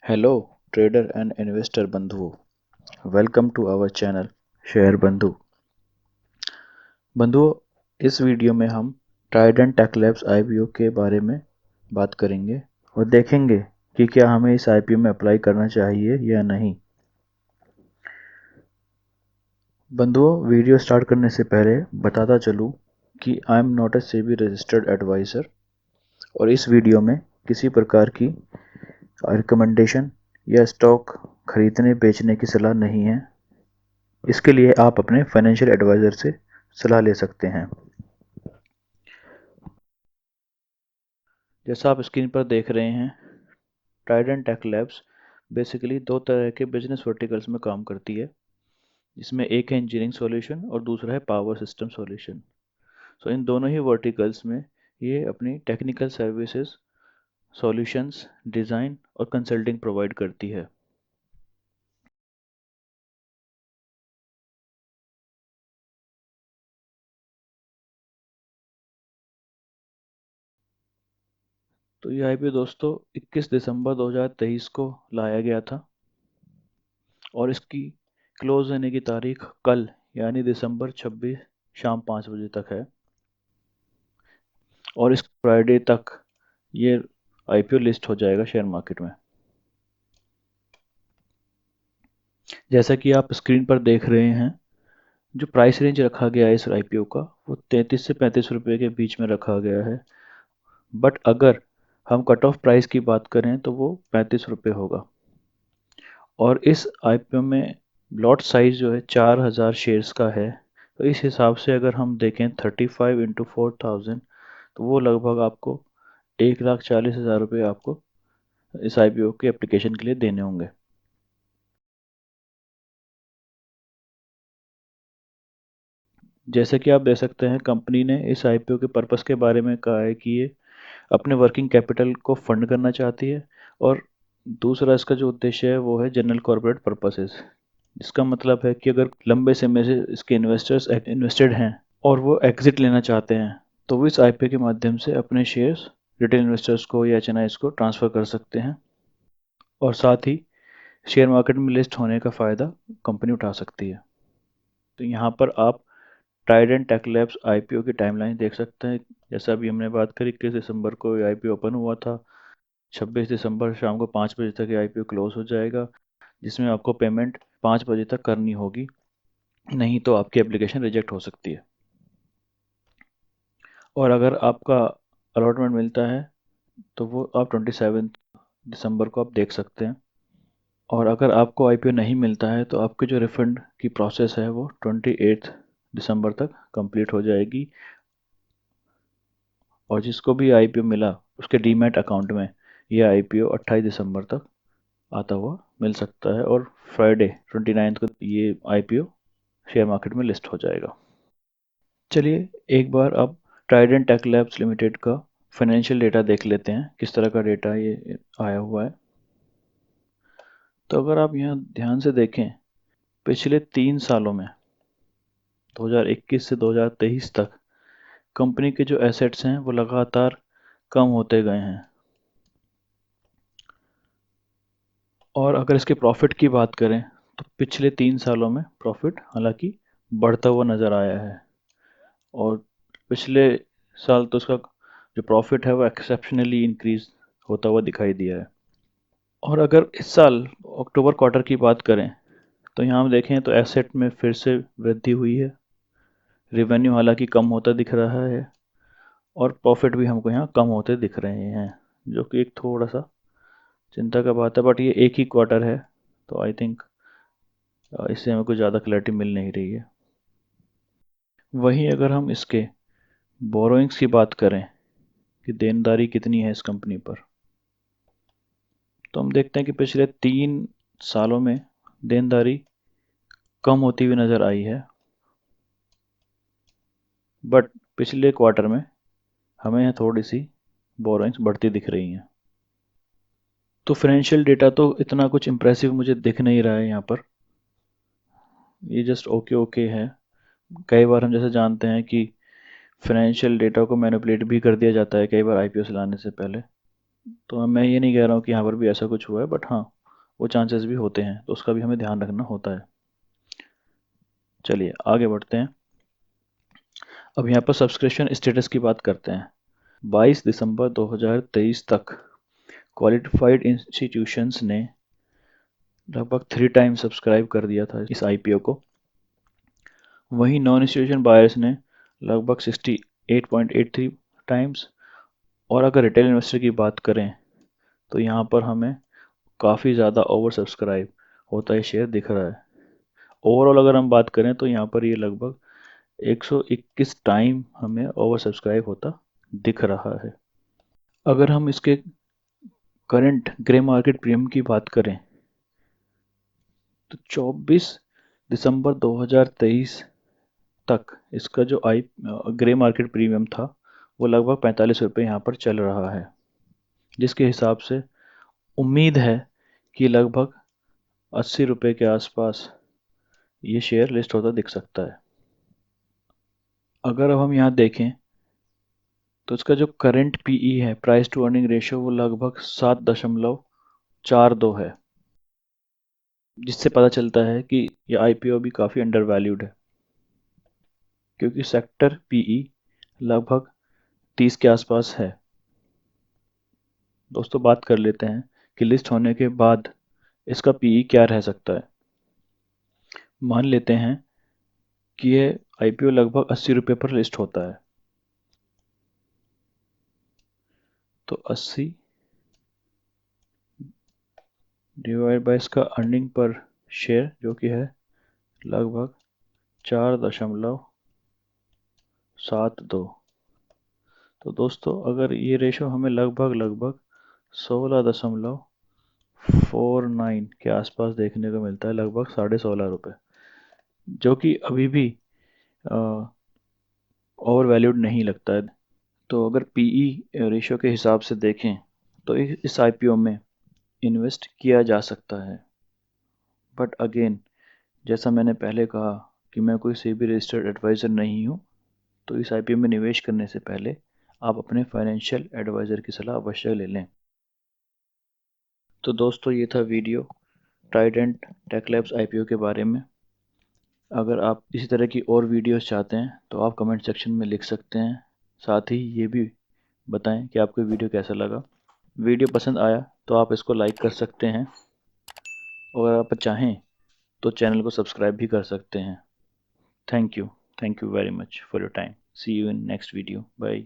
Hello trader and investor बंधुओं, welcome to our channel share Bandhu. बंधुओं, इस वीडियो में हम ट्राइडेंट टेक लैब्स आईपीओ के बारे में बात करेंगे और देखेंगे कि क्या हमें इस आईपीओ में अप्लाई करना चाहिए या नहीं। बंधुओं, वीडियो स्टार्ट करने से पहले बताता चलूं कि I am not a SEBI registered adviser और इस वीडियो में किसी प्रकार की रिकमेंडेशन या स्टॉक खरीदने बेचने की सलाह नहीं है। इसके लिए आप अपने फाइनेंशियल एडवाइज़र से सलाह ले सकते हैं। जैसा आप स्क्रीन पर देख रहे हैं, ट्राइडेंट टेक लैब्स बेसिकली दो तरह के बिजनेस वर्टिकल्स में काम करती है, जिसमें एक है इंजीनियरिंग सॉल्यूशन और दूसरा है पावर सिस्टम सॉल्यूशन। सो इन दोनों ही वर्टिकल्स में ये अपनी टेक्निकल सर्विसेज, सॉल्यूशंस, डिज़ाइन और कंसल्टिंग प्रोवाइड करती है। तो ये आईपीओ दोस्तों 21 दिसंबर 2023 को लाया गया था और इसकी क्लोज होने की तारीख कल यानी दिसंबर 26 शाम 5 बजे तक है और इस फ्राइडे तक ये आईपीओ लिस्ट हो जाएगा शेयर मार्केट में। जैसा कि आप स्क्रीन पर देख रहे हैं, जो प्राइस रेंज रखा गया है इस आईपीओ का वो 33 से 35 रुपए के बीच में रखा गया है। बट अगर हम कट ऑफ प्राइस की बात करें तो वो 35 रुपये होगा और इस आईपीओ में लॉट साइज जो है 4000 शेयर्स का है। तो इस हिसाब से अगर हम देखें 35 इंटू 4000 तो वो लगभग आपको 1,40,000 रुपये आपको इस आईपीओ के एप्लीकेशन के लिए देने होंगे। जैसे कि आप देख सकते हैं, कंपनी ने इस आईपीओ के पर्पस के बारे में कहा है कि ये अपने वर्किंग कैपिटल को फंड करना चाहती है और दूसरा इसका जो उद्देश्य है वो है जनरल कॉर्पोरेट पर्पसेस। इसका मतलब है कि अगर लंबे समय से इसके इन्वेस्टर्स इन्वेस्टेड हैं और वो एग्जिट लेना चाहते हैं तो वो इस आईपीओ के माध्यम से अपने शेयर्स रिटेल इन्वेस्टर्स को या एचएनआईज को ट्रांसफ़र कर सकते हैं और साथ ही शेयर मार्केट में लिस्ट होने का फ़ायदा कंपनी उठा सकती है। तो यहाँ पर आप ट्राइडेंट टेक लैब्स आईपीओ की टाइमलाइन देख सकते हैं। जैसा अभी हमने बात करी, 21 दिसंबर को आईपीओ ओपन हुआ था। 26 दिसंबर शाम को 5 बजे तक ये आईपीओ क्लोज हो जाएगा, जिसमें आपको पेमेंट 5 बजे तक करनी होगी, नहीं तो आपकी एप्लीकेशन रिजेक्ट हो सकती है। और अगर आपका अलॉटमेंट मिलता है तो वो आप 27 दिसंबर को आप देख सकते हैं और अगर आपको आईपीओ नहीं मिलता है तो आपकी जो रिफंड की प्रोसेस है वो 28 दिसंबर तक कंप्लीट हो जाएगी और जिसको भी आईपीओ मिला उसके डीमैट अकाउंट में ये आईपीओ 28 दिसंबर तक आता हुआ मिल सकता है और फ्राइडे 29 को ये आईपीओ शेयर मार्केट में लिस्ट हो जाएगा। चलिए एक बार अब ट्राइडेंट टेक लैब्स लिमिटेड का फाइनेंशियल डेटा देख लेते हैं, किस तरह का डेटा ये आया हुआ है। तो अगर आप यहाँ ध्यान से देखें, पिछले 3 सालों में 2021 से 2023 तक कंपनी के जो एसेट्स हैं वो लगातार कम होते गए हैं और अगर इसके प्रॉफिट की बात करें तो पिछले 3 सालों में प्रॉफिट हालांकि बढ़ता हुआ नज़र आया है और पिछले साल तो उसका जो प्रॉफिट है वो एक्सेप्शनली इंक्रीज होता हुआ दिखाई दिया है। और अगर इस साल अक्टूबर क्वार्टर की बात करें तो यहाँ हम देखें तो एसेट में फिर से वृद्धि हुई है, रेवेन्यू हालांकि कम होता दिख रहा है और प्रॉफिट भी हमको यहाँ कम होते दिख रहे हैं, जो कि एक थोड़ा सा चिंता का बात है। बट ये एक ही क्वार्टर है तो आई थिंक इससे हमें कुछ ज़्यादा क्लैरिटी मिल नहीं रही है। वहीं अगर हम इसके बोरोइंग्स की बात करें कि देनदारी कितनी है इस कंपनी पर, तो हम देखते हैं कि पिछले 3 सालों में देनदारी कम होती हुई नज़र आई है, बट पिछले क्वार्टर में हमें यहाँ थोड़ी सी बोरोइंग्स बढ़ती दिख रही हैं। तो फाइनेंशियल डेटा तो इतना कुछ इम्प्रेसिव मुझे दिख नहीं रहा है यहाँ पर, ये जस्ट ओके ओके है। कई बार हम जैसे जानते हैं कि फाइनेंशियल डेटा को मैनिपुलेट भी कर दिया जाता है कई बार आईपीओ से लाने से पहले, तो मैं ये नहीं कह रहा हूँ कि यहाँ पर भी ऐसा कुछ हुआ है, बट हाँ वो चांसेस भी होते हैं, तो उसका भी हमें ध्यान रखना होता है। चलिए आगे बढ़ते हैं। अब यहाँ पर सब्सक्रिप्शन स्टेटस की बात करते हैं। 22 दिसंबर 2023 तक क्वालिफाइड इंस्टीट्यूशंस ने लगभग 3 टाइम सब्सक्राइब कर दिया था इस आईपीओ को। वहीं नॉन इंस्टीट्यूशन बायर्स ने लगभग 68.83 टाइम्स। और अगर रिटेल इन्वेस्टर की बात करें तो यहाँ पर हमें काफ़ी ज़्यादा ओवर सब्सक्राइब होता है शेयर दिख रहा है। ओवरऑल अगर हम बात करें तो यहाँ पर ये लगभग 121 टाइम हमें ओवर सब्सक्राइब होता दिख रहा है। अगर हम इसके करंट ग्रे मार्केट प्रीमियम की बात करें तो 24 दिसंबर 2023 तक इसका जो ग्रे मार्केट प्रीमियम था वो लगभग 45 रुपये यहाँ पर चल रहा है, जिसके हिसाब से उम्मीद है कि लगभग 80 रुपये के आसपास ये शेयर लिस्ट होता दिख सकता है। अगर अब हम यहाँ देखें तो इसका जो करंट पीई है, प्राइस टू अर्निंग रेशियो, वो लगभग 7.42 है, जिससे पता चलता है कि ये आईपीओ भी काफ़ी अंडर वैल्यूड है, क्योंकि सेक्टर पीई लगभग 30 के आसपास है। दोस्तों बात कर लेते हैं कि लिस्ट होने के बाद इसका पीई क्या रह सकता है। मान लेते हैं कि ये आईपीओ लगभग 80 रुपये पर लिस्ट होता है, तो 80 डिवाइड बाय इसका अर्निंग पर शेयर जो कि है लगभग 4.72। तो दोस्तों अगर ये रेशो हमें लगभग 16.49 के आसपास देखने को मिलता है, लगभग 16.5 रुपये, जो कि अभी भी ओवर वैल्यूड नहीं लगता है। तो अगर पीई रेशियो के हिसाब से देखें तो इस आईपीओ में इन्वेस्ट किया जा सकता है। बट अगेन, जैसा मैंने पहले कहा कि मैं कोई सेबी रजिस्टर्ड एडवाइज़र नहीं हूँ, तो इस आईपीओ में निवेश करने से पहले आप अपने फाइनेंशियल एडवाइज़र की सलाह अवश्य ले लें। तो दोस्तों ये था video Trident Tech Labs IPO के बारे में। अगर आप इसी तरह की और वीडियोस चाहते हैं तो आप कमेंट सेक्शन में लिख सकते हैं। साथ ही ये भी बताएं कि आपको वीडियो कैसा लगा। वीडियो पसंद आया तो आप इसको लाइक कर सकते हैं, और अगर आप चाहें तो चैनल को सब्सक्राइब भी कर सकते हैं। Thank you very much for your time. See you in next video. Bye.